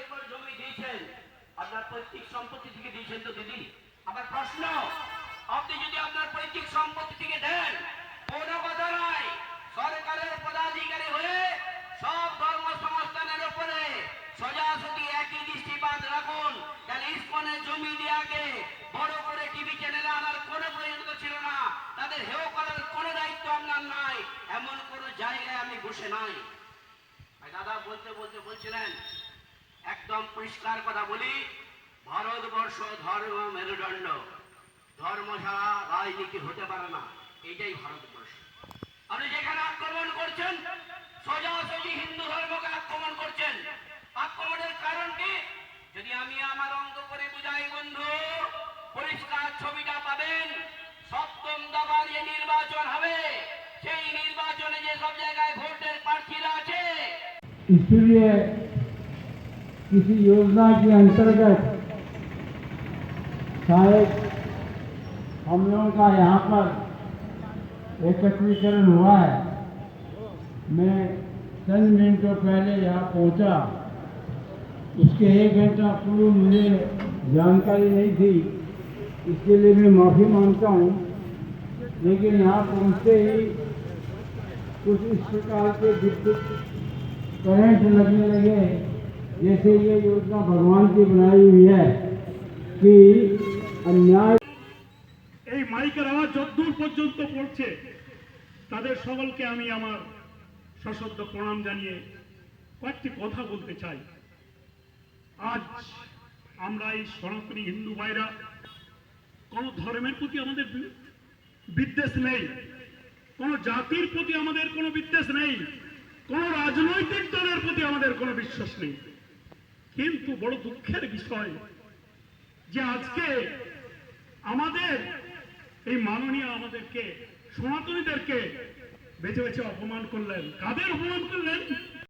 Acre জমি দিয়েছেন, আপনার পৈতৃক সম্পত্তি থেকে দিয়েছেন তো দিদি? আমার প্রশ্ন, আপনি যদি আপনার পৈতৃক সম্পত্তি থেকে দেন, কোনো কথা নাই, সরকারের পদাধিকারী হয়ে সব ধর্ম সংস্থানের উপরে সোজাসুজি একই দৃষ্টিপাত রাখুন। তাহলে ইসকনের জমি দেওয়াকে বড় করে টিভি চ্যানেলে আনার কোনো প্রয়োজন ছিল না, তাদের হেয় করার কোনো দায়িত্ব আপনার নাই, এমন কোন জায়গায় আমি বসে নাই। দাদা বলতে বলতে বলছিলেন, একদম পরিষ্কার কথা বলি, ভারতবর্ষ ধর্ম মেরুদণ্ড, ধর্ম ছাড়া রাজনীতি হতে পারে না, এটাই ভারতবর্ষ। আপনি যেখানে আক্রমণ করছেন, সোজাসুজি হিন্দু ধর্মকে আক্রমণ করছেন। আক্রমণের কারণ কি? যদি আমি আমার অঙ্ক করে বুঝাই বন্ধু, পরিষ্কার ছবিটা পাবেন। সপ্তম দফার যে নির্বাচন হবে, সেই নির্বাচনে যে সব জায়গায় ভোটের প্রার্থীরা আছে, इसलिए किसी योजना के अंतर्गत शायद हम लोगों का यहाँ पर एकत्रीकरण हुआ है। मैं चंद मिनटों पहले यहाँ पहुँचा, इसके 1 घंटा पूर्व मुझे जानकारी नहीं थी, इसके लिए मैं माफ़ी मांगता हूँ। लेकिन यहाँ पहुँचते ही कुछ इस प्रकार के विद्युत करंट लगने लगे, जैसे ये योजना भगवान की बनाई हुई है कि अन्याय। এই মাইকের আওয়াজ যতদূর পর্যন্ত পড়ছে, তাদের সকলকে আমি আমার সশ্রদ্ধ প্রণাম জানিয়ে কয়েকটি কথা বলতে চাই। আজ আমরা এই সনাতনী হিন্দু ভাইরা কোন ধর্মের প্রতি আমাদের বিদ্বেষ নেই, কোন জাতির প্রতি আমাদের কোনো বিদ্বেষ নেই, কোন রাজনৈতিক দলের প্রতি আমাদের কোনো বিশ্বাস নেই। কিন্তু বড় দুঃখের বিষয় যে আজকে আমাদের এই মাননীয় আমাদেরকে সনাতনীদেরকে বেছে বেছে অপমান করলেন। কাদের অপমান করলেন?